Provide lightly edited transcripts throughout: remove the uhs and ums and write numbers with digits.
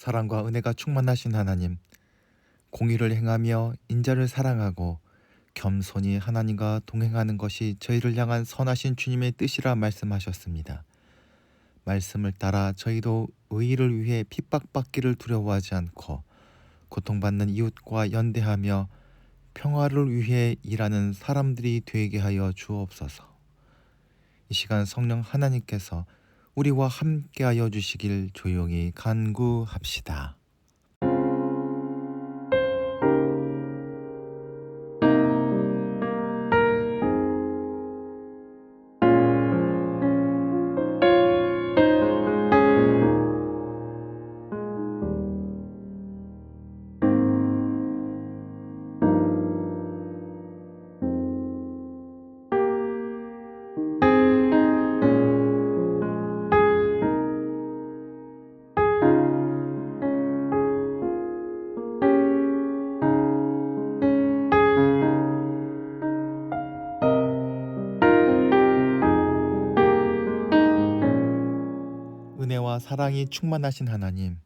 사랑과 은혜가 충만하신 하나님, 공의를 행하며 인자를 사랑하고 겸손히 하나님과 동행하는 것이 저희를 향한 선하신 주님의 뜻이라 말씀하셨습니다. 말씀을 따라 저희도 의의를 위해 핍박받기를 두려워하지 않고 고통받는 이웃과 연대하며 평화를 위해 일하는 사람들이 되게 하여 주옵소서. 이 시간 성령 하나님께서 우리와 함께하여 주시길 조용히 간구합시다. 은혜와 사랑이 충만하신 하나님,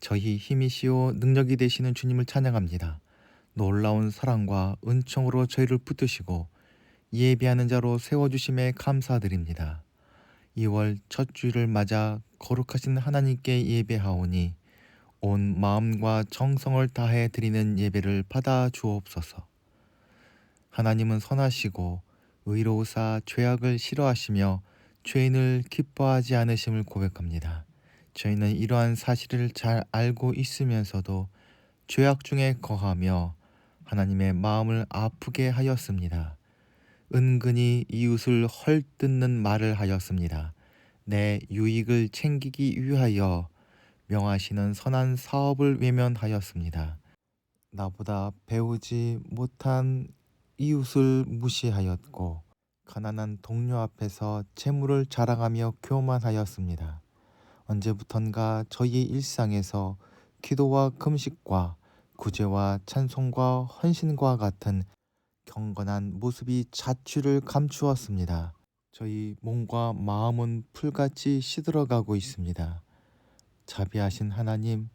저희 힘이시오 능력이 되시는 주님을 찬양합니다. 놀라운 사랑과 은총으로 저희를 붙드시고 예배하는 자로 세워주심에 감사드립니다. 2월 첫 주일을 맞아 거룩하신 하나님께 예배하오니 온 마음과 정성을 다해 드리는 예배를 받아 주옵소서. 하나님은 선하시고 의로우사 죄악을 싫어하시며 죄인을 기뻐하지 않으심을 고백합니다. 저희는 이러한 사실을 잘 알고 있으면서도 죄악 중에 거하며 하나님의 마음을 아프게 하였습니다. 은근히 이웃을 헐뜯는 말을 하였습니다. 내 유익을 챙기기 위하여 명하시는 선한 사업을 외면하였습니다. 나보다 배우지 못한 이웃을 무시하였고 가난한 동료 앞에서 재물을 자랑하며 교만하였습니다. 언제부턴가 저희의 일상에서 기도와 금식과 구제와 찬송과 헌신과 같은 경건한 모습이 자취를 감추었습니다. 저희 몸과 마음은 풀같이 시들어가고 있습니다. 자비하신 하나님,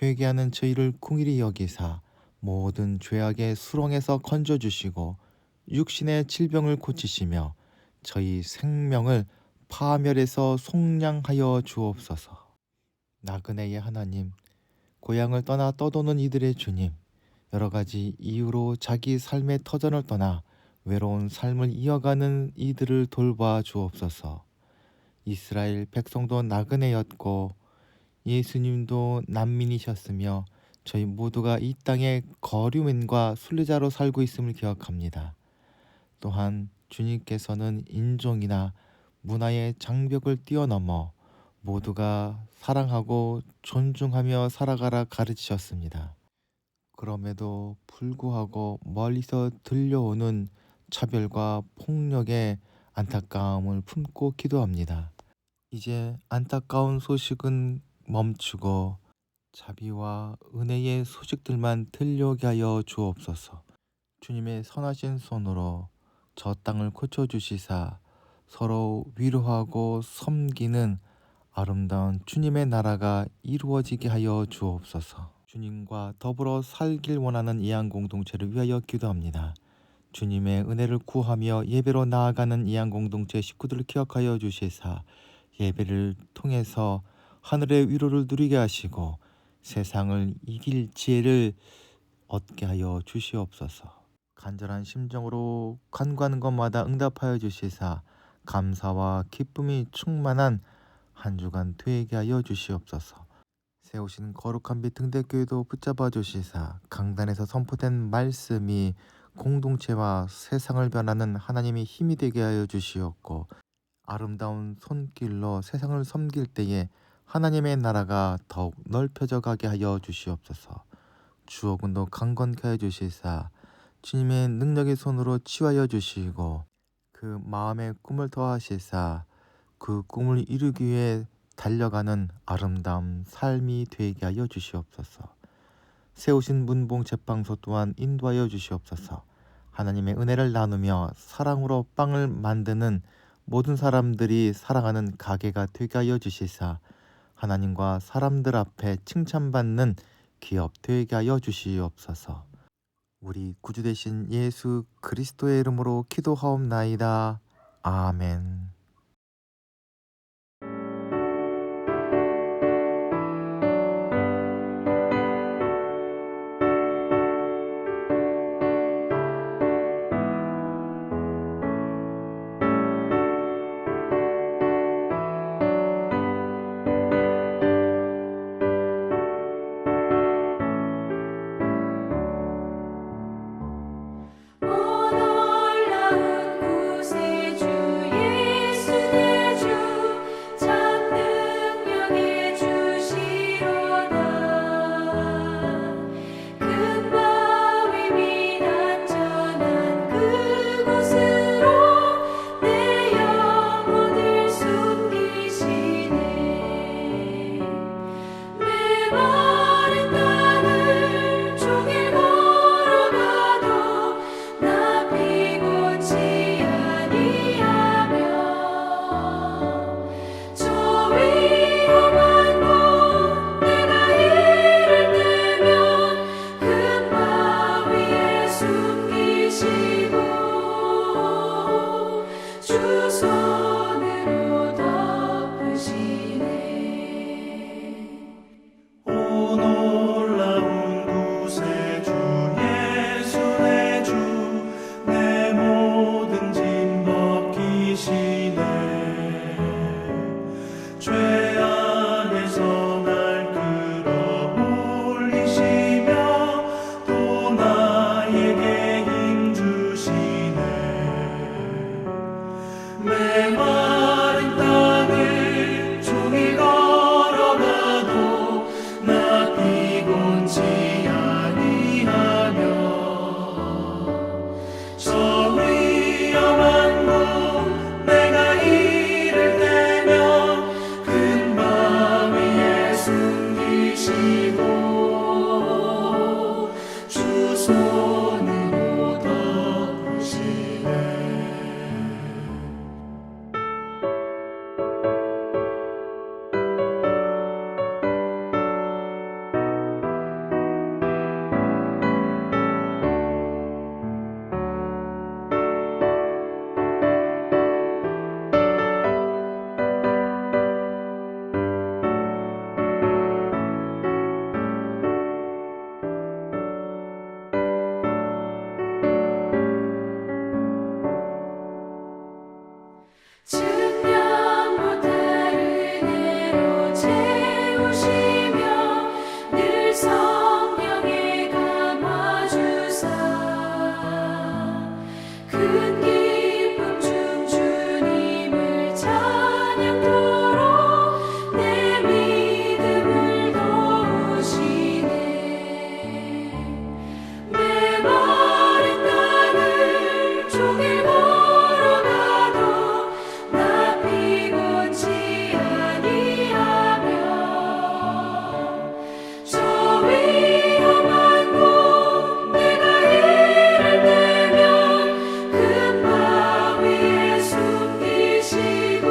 회개하는 저희를 긍휼히 여기사 모든 죄악의 수렁에서 건져주시고 육신의 질병을 고치시며 저희 생명을 파멸에서 속량하여 주옵소서. 나그네의 하나님, 고향을 떠나 떠도는 이들의 주님, 여러 가지 이유로 자기 삶의 터전을 떠나 외로운 삶을 이어가는 이들을 돌봐 주옵소서. 이스라엘 백성도 나그네였고 예수님도 난민이셨으며 저희 모두가 이 땅에 거류민과 순례자로 살고 있음을 기억합니다. 또한 주님께서는 인종이나 문화의 장벽을 뛰어넘어 모두가 사랑하고 존중하며 살아가라 가르치셨습니다. 그럼에도 불구하고 멀리서 들려오는 차별과 폭력에 안타까움을 품고 기도합니다. 이제 안타까운 소식은 멈추고 자비와 은혜의 소식들만 들려오게 하여 주옵소서. 주님의 선하신 손으로 저 땅을 고쳐주시사 서로 위로하고 섬기는 아름다운 주님의 나라가 이루어지게 하여 주옵소서. 주님과 더불어 살길 원하는 이양 공동체를 위하여 기도합니다. 주님의 은혜를 구하며 예배로 나아가는 이양 공동체 식구들을 기억하여 주시사 예배를 통해서 하늘의 위로를 누리게 하시고 세상을 이길 지혜를 얻게 하여 주시옵소서. 간절한 심정으로 간구하는 것마다 응답하여 주시사 감사와 기쁨이 충만한 한 주간 되게 하여 주시옵소서. 세우신 거룩한 빛 등대교회도 붙잡아 주시사 강단에서 선포된 말씀이 공동체와 세상을 변하는 하나님의 힘이 되게 하여 주시옵고 아름다운 손길로 세상을 섬길 때에 하나님의 나라가 더욱 넓혀져 가게 하여 주시옵소서. 주옥은도 강건케 하여 주시사 주님의 능력의 손으로 치유하여 주시고 그 마음의 꿈을 더하시사 그 꿈을 이루기 위해 달려가는 아름다운 삶이 되게 하여 주시옵소서. 세우신 문봉 제빵소 또한 인도하여 주시옵소서. 하나님의 은혜를 나누며 사랑으로 빵을 만드는 모든 사람들이 사랑하는 가게가 되게 하여 주시사 하나님과 사람들 앞에 칭찬받는 기업 되게 하여 주시옵소서. 우리 구주 되신 예수 그리스도의 이름으로 기도하옵나이다. 아멘. 오 놀라운 구세주 예수 내 주 참 능력의 주시로다 큰 바위 및 안전한 그곳으로 내 영혼을 숨기시네 메마른 땅을 종일 걸어가도 나 피곤치 아니하며 저 위험한 곳 내가 이를 때면 큰 바위에 숨기시고 주 손으로 덮으시네 오 놀라운 구세주 예수 내 주 내 모든 짐 벗기시네 죄악에서 날 끌어올리시며 또 나에게 힘 주시네 메마른 땅을 종일 걸어가도 나 피곤치 아니하며 저 위험한 곳 내가 이를 때면 큰 바위에 숨기시고 주 손으로 덮으시네 측량 못할 은혜로 채우시며 늘 성령에 감화주사 큰 기쁨 중 주님을 찬양토록 내 믿음을 도우시네 메마른 땅을 종일 걸어가도 나 피곤치 아니하며 저 위험한 곳 내가 이를 때면 큰 바위에 숨기시고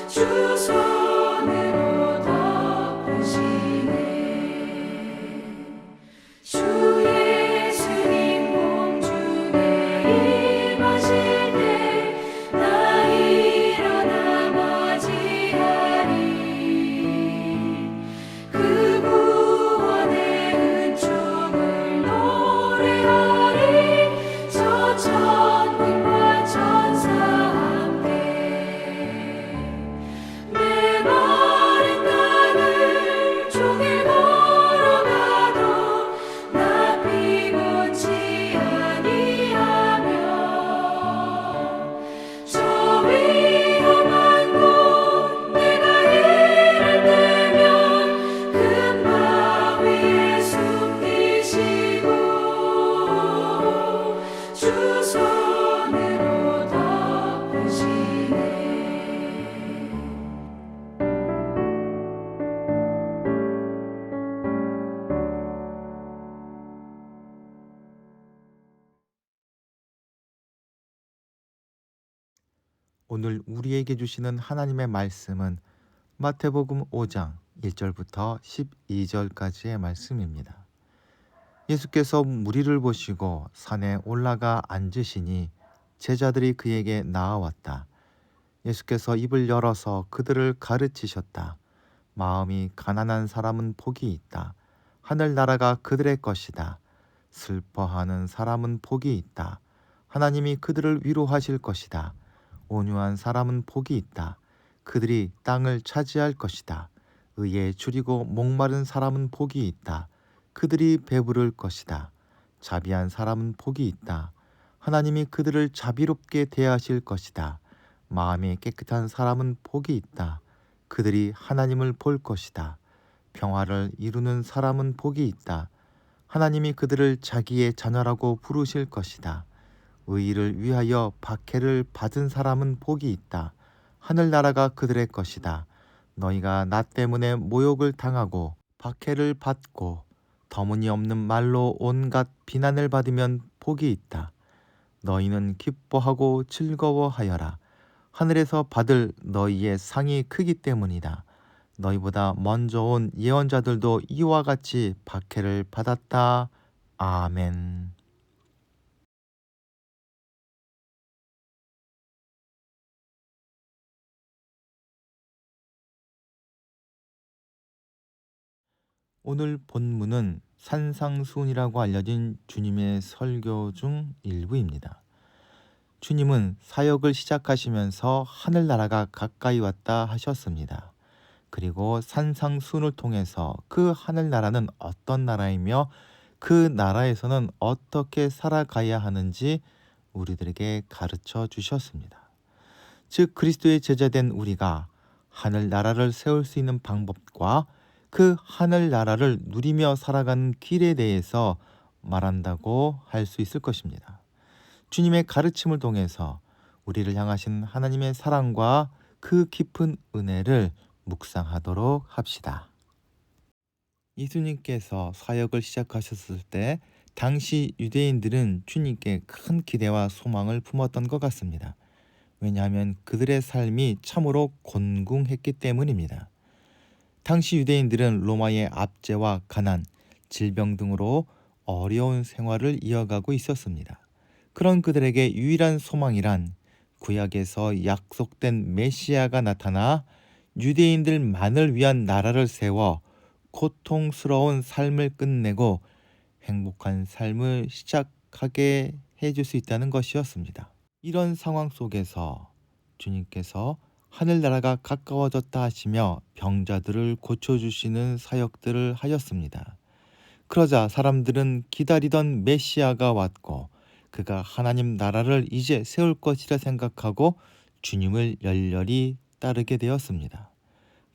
주 손으로 덮으시네 주 예수님 공중에 임하실 때 나 일어나 맞이하리 그 구원의 은총을 노래하리 저 천군과 천사 함께 메마른 땅을 종일 걸어가도 나 피곤치 아니하며 저 위험한 곳 내가 이를 때면 큰 바위에 숨기시고 주 손으로 덮으시네 오늘 우리에게 주시는 하나님의 말씀은 마태복음 5장 1절부터 12절까지의 말씀입니다. 예수께서 무리를 보시고 산에 올라가 앉으시니 제자들이 그에게 나아왔다. 예수께서 입을 열어서 그들을 가르치셨다. 마음이 가난한 사람은 복이 있다. 하늘나라가 그들의 것이다. 슬퍼하는 사람은 복이 있다. 하나님이 그들을 위로하실 것이다. 온유한 사람은 복이 있다. 그들이 땅을 차지할 것이다. 의에 줄이고 목마른 사람은 복이 있다. 그들이 배부를 것이다. 자비한 사람은 복이 있다. 하나님이 그들을 자비롭게 대하실 것이다. 마음이 깨끗한 사람은 복이 있다. 그들이 하나님을 볼 것이다. 평화를 이루는 사람은 복이 있다. 하나님이 그들을 자기의 자녀라고 부르실 것이다. 의의를 위하여 박해를 받은 사람은 복이 있다. 하늘나라가 그들의 것이다. 너희가 나 때문에 모욕을 당하고 박해를 받고 터무니없는 말로 온갖 비난을 받으면 복이 있다. 너희는 기뻐하고 즐거워하여라. 하늘에서 받을 너희의 상이 크기 때문이다. 너희보다 먼저 온 예언자들도 이와 같이 박해를 받았다. 아멘. 오늘 본문은 산상수훈이라고 알려진 주님의 설교 중 일부입니다. 주님은 사역을 시작하시면서 하늘나라가 가까이 왔다 하셨습니다. 그리고 산상수훈을 통해서 그 하늘나라는 어떤 나라이며 그 나라에서는 어떻게 살아가야 하는지 우리들에게 가르쳐 주셨습니다. 즉 그리스도의 제자된 우리가 하늘나라를 세울 수 있는 방법과 그 하늘나라를 누리며 살아가는 길에 대해서 말한다고 할 수 있을 것입니다. 주님의 가르침을 통해서 우리를 향하신 하나님의 사랑과 그 깊은 은혜를 묵상하도록 합시다. 예수님께서 사역을 시작하셨을 때 당시 유대인들은 주님께 큰 기대와 소망을 품었던 것 같습니다. 왜냐하면 그들의 삶이 참으로 곤궁했기 때문입니다. 당시 유대인들은 로마의 압제와 가난, 질병 등으로 어려운 생활을 이어가고 있었습니다. 그런 그들에게 유일한 소망이란 구약에서 약속된 메시아가 나타나 유대인들만을 위한 나라를 세워 고통스러운 삶을 끝내고 행복한 삶을 시작하게 해줄 수 있다는 것이었습니다. 이런 상황 속에서 주님께서 하늘나라가 가까워졌다 하시며 병자들을 고쳐주시는 사역들을 하셨습니다. 그러자 사람들은 기다리던 메시아가 왔고 그가 하나님 나라를 이제 세울 것이라 생각하고 주님을 열렬히 따르게 되었습니다.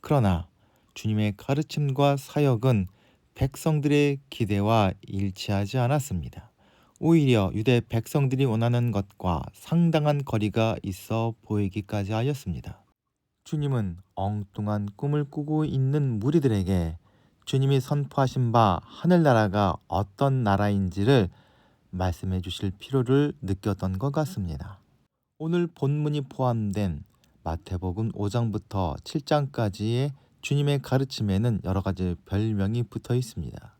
그러나 주님의 가르침과 사역은 백성들의 기대와 일치하지 않았습니다. 오히려 유대 백성들이 원하는 것과 상당한 거리가 있어 보이기까지 하였습니다. 주님은 엉뚱한 꿈을 꾸고 있는 무리들에게 주님이 선포하신 바 하늘나라가 어떤 나라인지를 말씀해 주실 필요를 느꼈던 것 같습니다. 오늘 본문이 포함된 마태복음 5장부터 7장까지의 주님의 가르침에는 여러 가지 별명이 붙어 있습니다.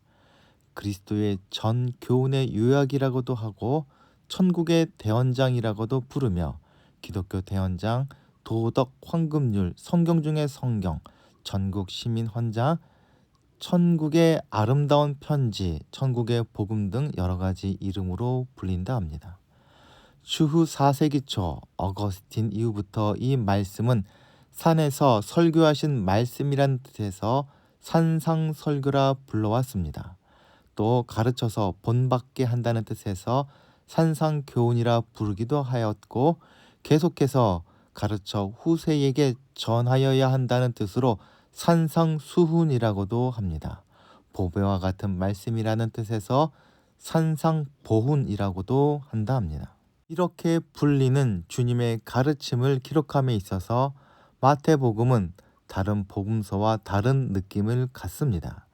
그리스도의 전 교훈의 요약이라고도 하고 천국의 대언장이라고도 부르며 기독교 대언장, 도덕 황금률, 성경 중의 성경, 전국 시민 헌장, 천국의 아름다운 편지, 천국의 복음 등 여러 가지 이름으로 불린다 합니다. 주후 4세기 초 어거스틴 이후부터 이 말씀은 산에서 설교하신 말씀이란 뜻에서 산상설교라 불러왔습니다. 또 가르쳐서 본받게 한다는 뜻에서 산상교훈이라 부르기도 하였고 계속해서 가르쳐 후세에게 전하여야 한다는 뜻으로 산상수훈이라고도 합니다. 보배와 같은 말씀이라는 뜻에서 산상보훈이라고도 한다 합니다. 이렇게 불리는 주님의 가르침을 기록함에 있어서 마태복음은 다른 복음서와 다른 느낌을 갖습니다.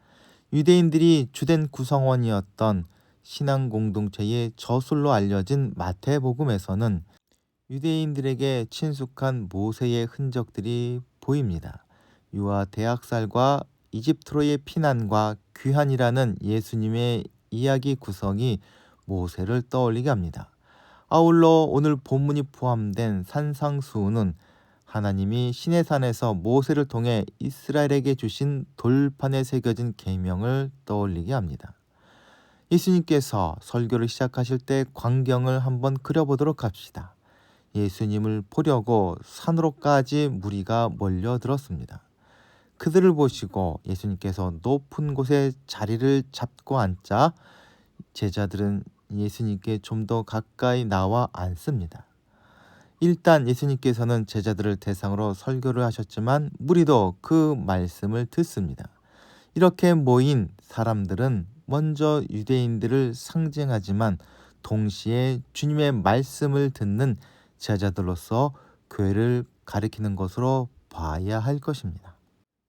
유대인들이 주된 구성원이었던 신앙 공동체의 저술로 알려진 마태복음에서는 유대인들에게 친숙한 모세의 흔적들이 보입니다. 유아 대학살과 이집트로의 피난과 귀환이라는 예수님의 이야기 구성이 모세를 떠올리게 합니다. 아울러 오늘 본문이 포함된 산상수훈은 하나님이 시내산에서 모세를 통해 이스라엘에게 주신 돌판에 새겨진 계명을 떠올리게 합니다. 예수님께서 설교를 시작하실 때 광경을 한번 그려보도록 합시다. 예수님을 보려고 산으로까지 무리가 몰려들었습니다. 그들을 보시고 예수님께서 높은 곳에 자리를 잡고 앉자 제자들은 예수님께 좀 더 가까이 나와 앉습니다. 일단 예수님께서는 제자들을 대상으로 설교를 하셨지만 무리도 그 말씀을 듣습니다. 이렇게 모인 사람들은 먼저 유대인들을 상징하지만 동시에 주님의 말씀을 듣는 제자들로서 교회를 가리키는 것으로 봐야 할 것입니다.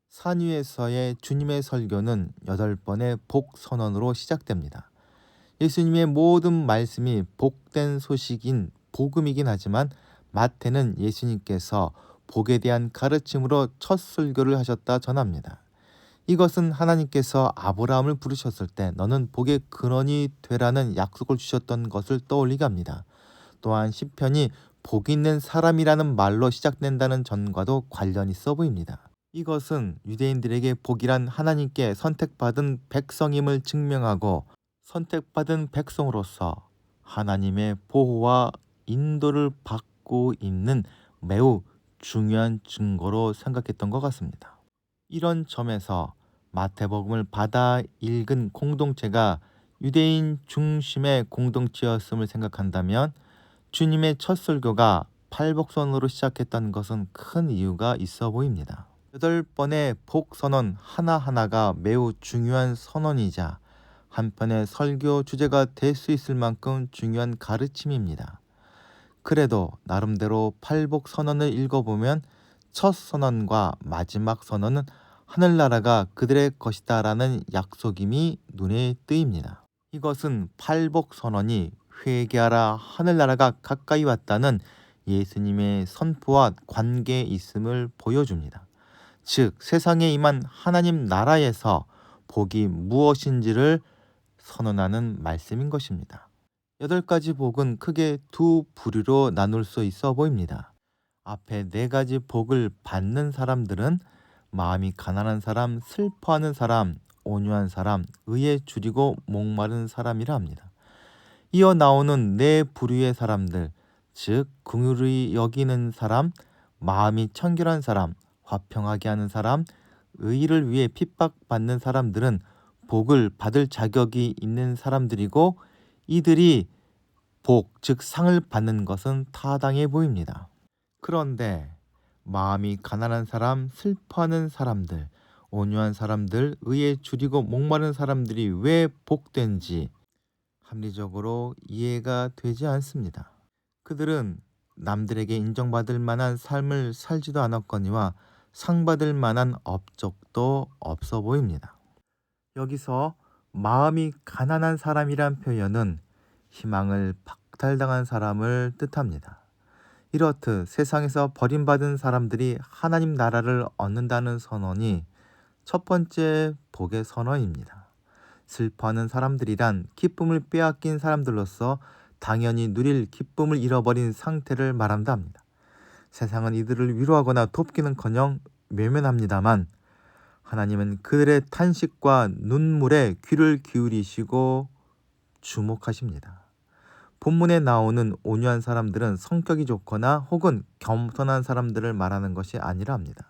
산 위에서의 주님의 설교는 8번의 복선언으로 시작됩니다. 예수님의 모든 말씀이 복된 소식인 복음이긴 하지만 마태는 예수님께서 복에 대한 가르침으로 첫 설교를 하셨다 전합니다. 이것은 하나님께서 아브라함을 부르셨을 때 너는 복의 근원이 되라는 약속을 주셨던 것을 떠올리게 합니다. 또한 시편이 복 있는 사람이라는 말로 시작된다는 점과도 관련이 있어 보입니다. 이것은 유대인들에게 복이란 하나님께 선택받은 백성임을 증명하고 선택받은 백성으로서 하나님의 보호와 인도를 받고 있는 매우 중요한 증거로 생각했던 것 같습니다. 이런 점에서 마태복음을 받아 읽은 공동체가 유대인 중심의 공동체였음을 생각한다면 주님의 첫 설교가 팔복선으로 시작했다는 것은 큰 이유가 있어 보입니다. 8번의 복선언 하나하나가 매우 중요한 선언이자 한편의 설교 주제가 될 수 있을 만큼 중요한 가르침입니다. 그래도 나름대로 팔복선언을 읽어보면 첫 선언과 마지막 선언은 하늘나라가 그들의 것이다 라는 약속임이 눈에 띄입니다. 이것은 팔복선언이 회개하라 하늘나라가 가까이 왔다는 예수님의 선포와 관계에 있음을 보여줍니다. 즉 세상에 임한 하나님 나라에서 복이 무엇인지를 선언하는 말씀인 것입니다. 8가지 복은 크게 두 부류로 나눌 수 있어 보입니다. 앞에 4가지 복을 받는 사람들은 마음이 가난한 사람, 슬퍼하는 사람, 온유한 사람, 의에 줄이고 목마른 사람이라 합니다. 이어 나오는 4부류의 사람들, 즉 긍휼히 여기는 사람, 마음이 청결한 사람, 화평하게 하는 사람, 의를 위해 핍박받는 사람들은 복을 받을 자격이 있는 사람들이고 이들이 복, 즉 상을 받는 것은 타당해 보입니다. 그런데 마음이 가난한 사람, 슬퍼하는 사람들, 온유한 사람들, 의에 줄이고 목마른 사람들이 왜 복된지 합리적으로 이해가 되지 않습니다. 그들은 남들에게 인정받을 만한 삶을 살지도 않았거니와 상받을 만한 업적도 없어 보입니다. 여기서 마음이 가난한 사람이란 표현은 희망을 박탈당한 사람을 뜻합니다. 이렇듯 세상에서 버림받은 사람들이 하나님 나라를 얻는다는 선언이 첫 번째 복의 선언입니다. 슬퍼하는 사람들이란 기쁨을 빼앗긴 사람들로서 당연히 누릴 기쁨을 잃어버린 상태를 말한다 합니다. 세상은 이들을 위로하거나 돕기는커녕 외면합니다만 하나님은 그들의 탄식과 눈물에 귀를 기울이시고 주목하십니다. 본문에 나오는 온유한 사람들은 성격이 좋거나 혹은 겸손한 사람들을 말하는 것이 아니라 합니다.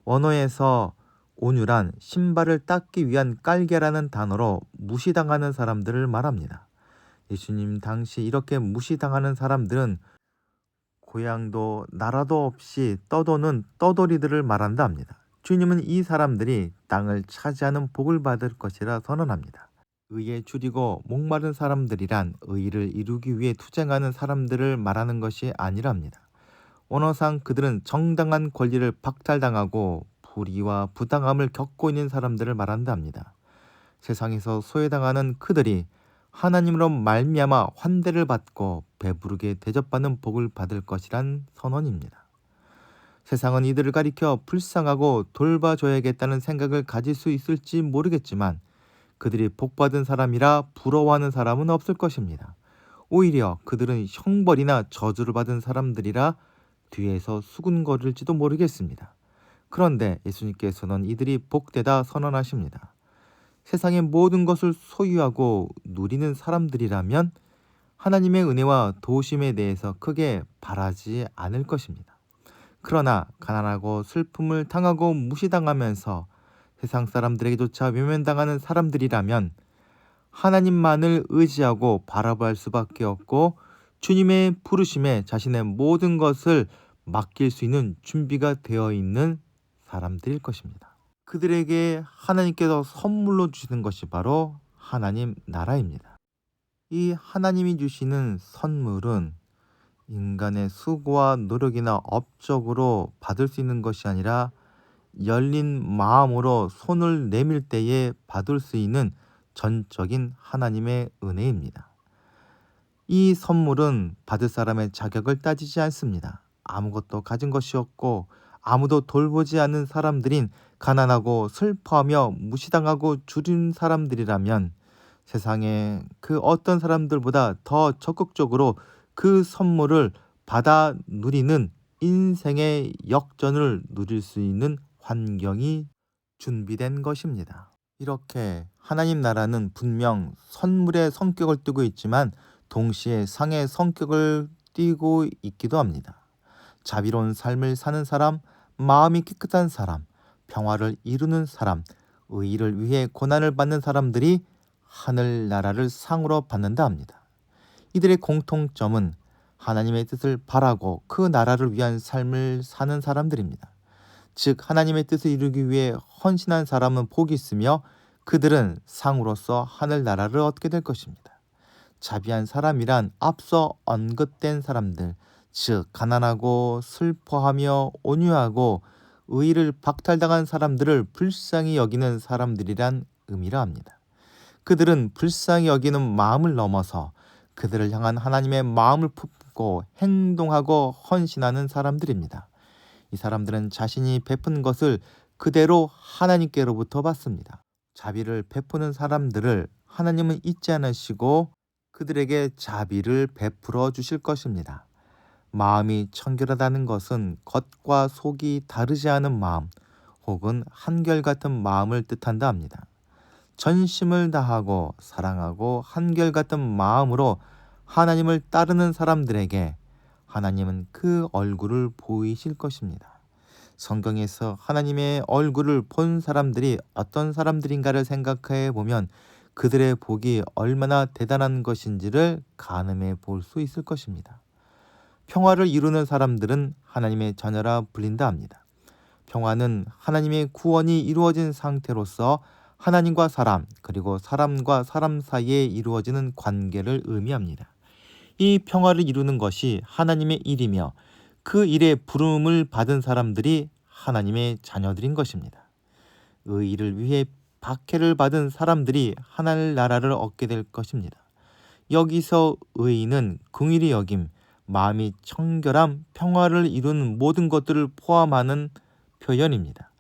원어에서 온유란 신발을 닦기 위한 깔개라는 단어로 무시당하는 사람들을 말합니다. 예수님 당시 이렇게 무시당하는 사람들은 고향도 나라도 없이 떠도는 떠돌이들을 말한다 합니다. 주님은 이 사람들이 땅을 차지하는 복을 받을 것이라 선언합니다. 의에 줄이고 목마른 사람들이란 의를 이루기 위해 투쟁하는 사람들을 말하는 것이 아니라 합니다. 원어상 그들은 정당한 권리를 박탈당하고 불의와 부당함을 겪고 있는 사람들을 말한다 합니다. 세상에서 소외당하는 그들이 하나님으로 말미암아 환대를 받고 배부르게 대접받는 복을 받을 것이란 선언입니다. 세상은 이들을 가리켜 불쌍하고 돌봐줘야겠다는 생각을 가질 수 있을지 모르겠지만 그들이 복받은 사람이라 부러워하는 사람은 없을 것입니다. 오히려 그들은 형벌이나 저주를 받은 사람들이라 뒤에서 수군거릴지도 모르겠습니다. 그런데 예수님께서는 이들이 복되다 선언하십니다. 세상의 모든 것을 소유하고 누리는 사람들이라면 하나님의 은혜와 도우심에 대해서 크게 바라지 않을 것입니다. 그러나 가난하고 슬픔을 당하고 무시당하면서 세상 사람들에게조차 외면당하는 사람들이라면 하나님만을 의지하고 바라볼 수밖에 없고 주님의 부르심에 자신의 모든 것을 맡길 수 있는 준비가 되어 있는 사람들일 것입니다. 그들에게 하나님께서 선물로 주시는 것이 바로 하나님 나라입니다. 이 하나님이 주시는 선물은 인간의 수고와 노력이나 업적으로 받을 수 있는 것이 아니라 열린 마음으로 손을 내밀 때에 받을 수 있는 전적인 하나님의 은혜입니다. 이 선물은 받을 사람의 자격을 따지지 않습니다. 아무것도 가진 것이 없고 아무도 돌보지 않는 사람들인 가난하고 슬퍼하며 무시당하고 줄인 사람들이라면 세상에 그 어떤 사람들보다 더 적극적으로 그 선물을 받아 누리는 인생의 역전을 누릴 수 있는 환경이 준비된 것입니다. 이렇게 하나님 나라는 분명 선물의 성격을 띠고 있지만 동시에 상의 성격을 띠고 있기도 합니다. 자비로운 삶을 사는 사람, 마음이 깨끗한 사람, 평화를 이루는 사람, 의의를 위해 고난을 받는 사람들이 하늘나라를 상으로 받는다 합니다. 이들의 공통점은 하나님의 뜻을 바라고 그 나라를 위한 삶을 사는 사람들입니다. 즉 하나님의 뜻을 이루기 위해 헌신한 사람은 복이 있으며 그들은 상으로서 하늘나라를 얻게 될 것입니다. 자비한 사람이란 앞서 언급된 사람들, 즉 가난하고 슬퍼하며 온유하고 의의를 박탈당한 사람들을 불쌍히 여기는 사람들이란 의미라 합니다. 그들은 불쌍히 여기는 마음을 넘어서 그들을 향한 하나님의 마음을 품고 행동하고 헌신하는 사람들입니다. 이 사람들은 자신이 베푼 것을 그대로 하나님께로부터 받습니다. 자비를 베푸는 사람들을 하나님은 잊지 않으시고 그들에게 자비를 베풀어 주실 것입니다. 마음이 청결하다는 것은 겉과 속이 다르지 않은 마음 혹은 한결같은 마음을 뜻한다 합니다. 전심을 다하고 사랑하고 한결같은 마음으로 하나님을 따르는 사람들에게 하나님은 그 얼굴을 보이실 것입니다. 성경에서 하나님의 얼굴을 본 사람들이 어떤 사람들인가를 생각해 보면 그들의 복이 얼마나 대단한 것인지를 가늠해 볼 수 있을 것입니다. 평화를 이루는 사람들은 하나님의 자녀라 불린다 합니다. 평화는 하나님의 구원이 이루어진 상태로서 하나님과 사람 그리고 사람과 사람 사이에 이루어지는 관계를 의미합니다. 이 평화를 이루는 것이 하나님의 일이며 그 일에 부름을 받은 사람들이 하나님의 자녀들인 것입니다. 의의를 위해 박해를 받은 사람들이 하늘나라를 얻게 될 것입니다. 여기서 의의는 긍휼히 여김, 마음이 청결함, 평화를 이루는 모든 것들을 포함하는 표현입니다.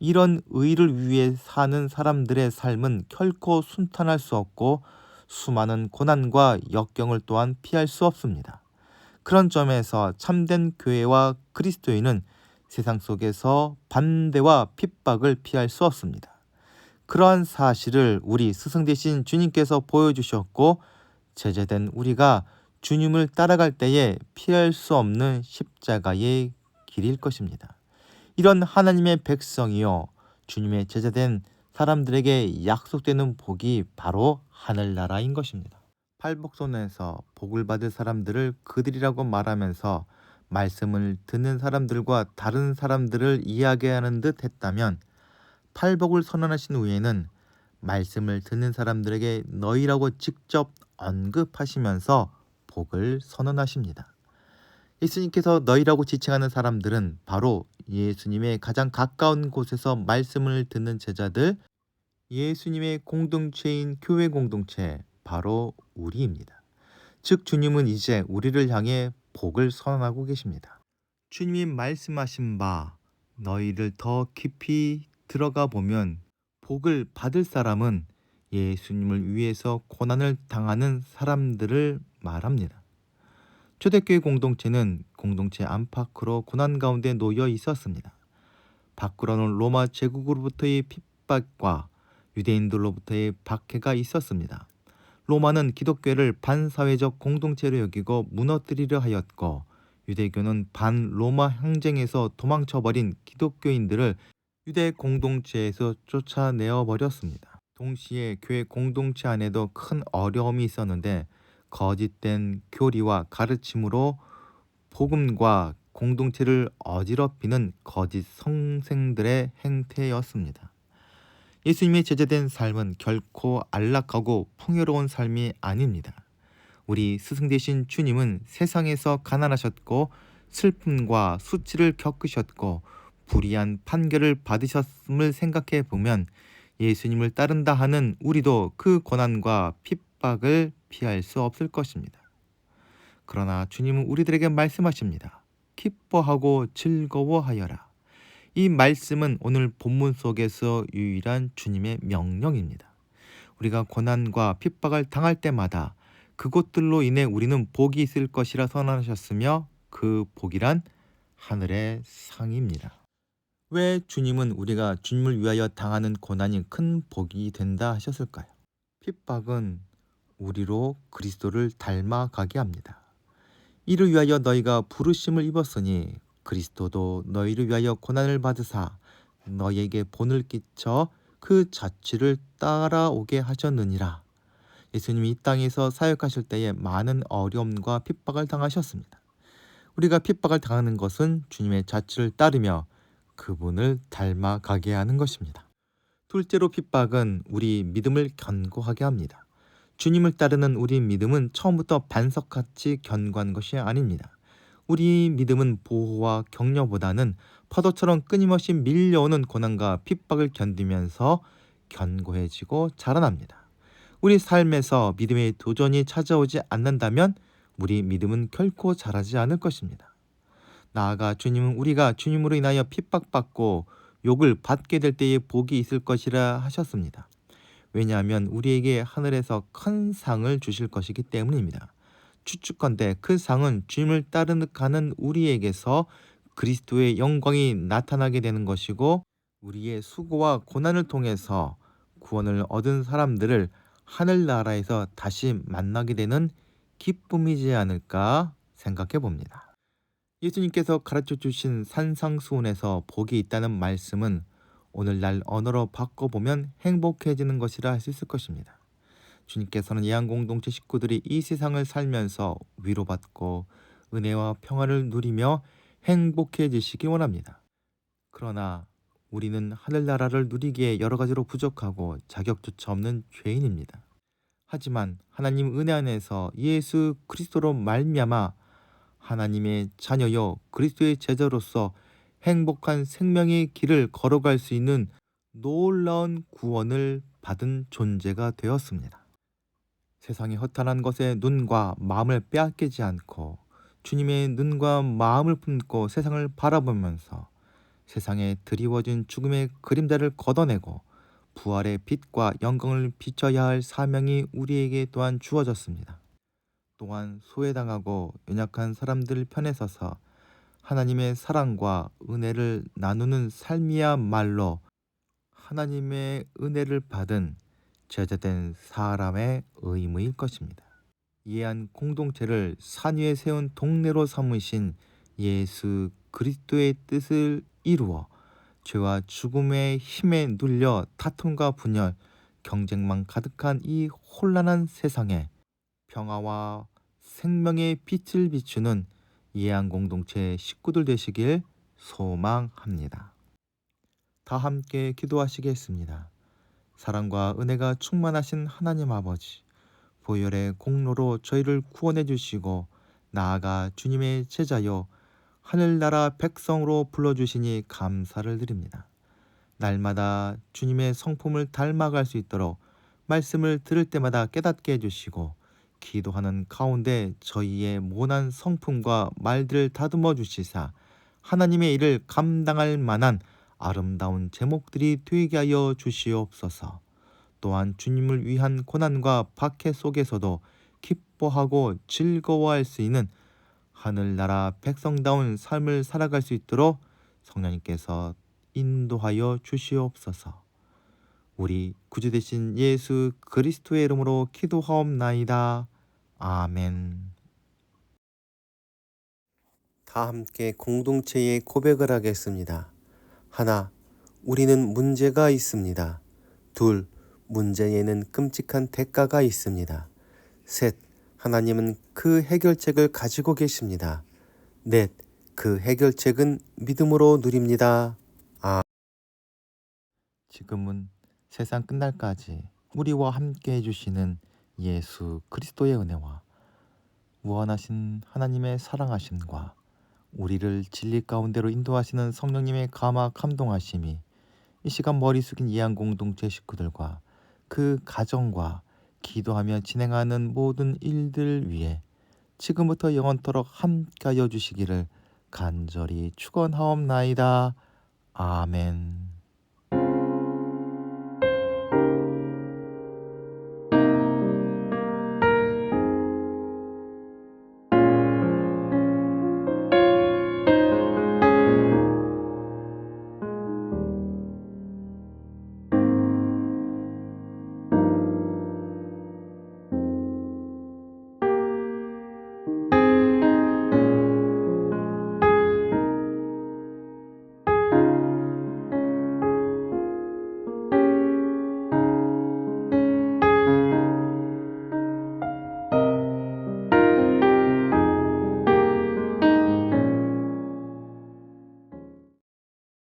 이런 의의를 위해 사는 사람들의 삶은 결코 순탄할 수 없고 수많은 고난과 역경을 또한 피할 수 없습니다. 그런 점에서 참된 교회와 그리스도인은 세상 속에서 반대와 핍박을 피할 수 없습니다. 그러한 사실을 우리 스승 되신 주님께서 보여주셨고 제자된 우리가 주님을 따라갈 때에 피할 수 없는 십자가의 길일 것입니다. 이런 하나님의 백성이요 주님의 제자된 사람들에게 약속되는 복이 바로 하늘나라인 것입니다. 팔복선에서 복을 받을 사람들을 그들이라고 말하면서 말씀을 듣는 사람들과 다른 사람들을 이야기하는 듯 했다면 팔복을 선언하신 후에는 말씀을 듣는 사람들에게 너희라고 직접 언급하시면서 복을 선언하십니다. 예수님께서 너희라고 지칭하는 사람들은 바로 예수님의 가장 가까운 곳에서 말씀을 듣는 제자들, 예수님의 공동체인 교회 공동체, 바로 우리입니다. 즉 주님은 이제 우리를 향해 복을 선언하고 계십니다. 주님이 말씀하신 바 너희를 더 깊이 들어가 보면 복을 받을 사람은 예수님을 위해서 고난을 당하는 사람들을 말합니다. 초대교회 공동체는 공동체 안팎으로 고난 가운데 놓여 있었습니다. 밖으로는 로마 제국으로부터의 핍박과 유대인들로부터의 박해가 있었습니다. 로마는 기독교를 반사회적 공동체로 여기고 무너뜨리려 하였고, 유대교는 반로마 항쟁에서 도망쳐버린 기독교인들을 유대 공동체에서 쫓아내어 버렸습니다. 동시에 교회 공동체 안에도 큰 어려움이 있었는데, 거짓된 교리와 가르침으로 복음과 공동체를 어지럽히는 거짓 성생들의 행태였습니다. 예수님의 제자된 삶은 결코 안락하고 풍요로운 삶이 아닙니다. 우리 스승 되신 주님은 세상에서 가난하셨고 슬픔과 수치를 겪으셨고 불의한 판결을 받으셨음을 생각해 보면 예수님을 따른다 하는 우리도 그 고난과 핍박을 피할 수 없을 것입니다. 그러나 주님은 우리들에게 말씀하십니다. 기뻐하고 즐거워하여라. 이 말씀은 오늘 본문 속에서 유일한 주님의 명령입니다. 우리가 고난과 핍박을 당할 때마다 그것들로 인해 우리는 복이 있을 것이라 선언하셨으며, 그 복이란 하늘의 상입니다. 왜 주님은 우리가 주님을 위하여 당하는 고난이 큰 복이 된다 하셨을까요? 핍박은 우리로 그리스도를 닮아가게 합니다. 이를 위하여 너희가 부르심을 입었으니 그리스도도 너희를 위하여 고난을 받으사 너희에게 본을 끼쳐 그 자취를 따라오게 하셨느니라. 예수님이 이 땅에서 사역하실 때에 많은 어려움과 핍박을 당하셨습니다. 우리가 핍박을 당하는 것은 주님의 자취를 따르며 그분을 닮아가게 하는 것입니다. 둘째로 핍박은 우리 믿음을 견고하게 합니다. 주님을 따르는 우리 믿음은 처음부터 반석같이 견고한 것이 아닙니다. 우리 믿음은 보호와 격려보다는 파도처럼 끊임없이 밀려오는 고난과 핍박을 견디면서 견고해지고 자라납니다. 우리 삶에서 믿음의 도전이 찾아오지 않는다면 우리 믿음은 결코 자라지 않을 것입니다. 나아가 주님은 우리가 주님으로 인하여 핍박받고 욕을 받게 될 때에 복이 있을 것이라 하셨습니다. 왜냐하면 우리에게 하늘에서 큰 상을 주실 것이기 때문입니다. 추측컨대 그 상은 주님을 따르는 우리에게서 그리스도의 영광이 나타나게 되는 것이고, 우리의 수고와 고난을 통해서 구원을 얻은 사람들을 하늘나라에서 다시 만나게 되는 기쁨이지 않을까 생각해 봅니다. 예수님께서 가르쳐 주신 산상수훈에서 복이 있다는 말씀은 오늘날 언어로 바꿔보면 행복해지는 것이라 할 수 있을 것입니다. 주님께서는 예한공동체 식구들이 이 세상을 살면서 위로받고 은혜와 평화를 누리며 행복해지시기 원합니다. 그러나 우리는 하늘나라를 누리기에 여러 가지로 부족하고 자격조차 없는 죄인입니다. 하지만 하나님 은혜 안에서 예수 그리스도로 말미암아 하나님의 자녀요 그리스도의 제자로서 행복한 생명의 길을 걸어갈 수 있는 놀라운 구원을 받은 존재가 되었습니다. 세상의 허탄한 것에 눈과 마음을 빼앗기지 않고 주님의 눈과 마음을 품고 세상을 바라보면서 세상에 드리워진 죽음의 그림자를 걷어내고 부활의 빛과 영광을 비춰야 할 사명이 우리에게 또한 주어졌습니다. 또한 소외당하고 연약한 사람들 편에 서서 하나님의 사랑과 은혜를 나누는 삶이야말로 하나님의 은혜를 받은 제자된 사람의 의무일 것입니다. 예한 공동체를 산 위에 세운 동네로 삼으신 예수 그리스도의 뜻을 이루어 죄와 죽음의 힘에 눌려 다툼과 분열, 경쟁만 가득한 이 혼란한 세상에 평화와 생명의 빛을 비추는 예한 공동체 식구들 되시길 소망합니다. 다 함께 기도하시겠습니다. 사랑과 은혜가 충만하신 하나님 아버지, 보혈의 공로로 저희를 구원해 주시고 나아가 주님의 제자요 하늘나라 백성으로 불러주시니 감사를 드립니다. 날마다 주님의 성품을 닮아갈 수 있도록 말씀을 들을 때마다 깨닫게 해주시고 기도하는 가운데 저희의 모난 성품과 말들을 다듬어 주시사 하나님의 일을 감당할 만한 아름다운 제목들이 되게 하여 주시옵소서. 또한 주님을 위한 고난과 박해 속에서도 기뻐하고 즐거워할 수 있는 하늘나라 백성다운 삶을 살아갈 수 있도록 성령님께서 인도하여 주시옵소서. 우리 구주 되신 예수 그리스도의 이름으로 기도하옵나이다. 아멘. 다 함께 공동체의 고백을 하겠습니다. 하나, 우리는 문제가 있습니다. 둘, 문제에는 끔찍한 대가가 있습니다. 셋, 하나님은 그 해결책을 가지고 계십니다. 넷, 그 해결책은 믿음으로 누립니다. 지금은 세상 끝날까지 우리와 함께 해주시는 예수 그리스도의 은혜와 무한하신 하나님의 사랑하심과 우리를 진리 가운데로 인도하시는 성령님의 감화 감동하심이 이 시간 머리 숙인 이한 공동체 식구들과 그 가정과 기도하며 진행하는 모든 일들 위해 지금부터 영원토록 함께하여 주시기를 간절히 축원하옵나이다. 아멘.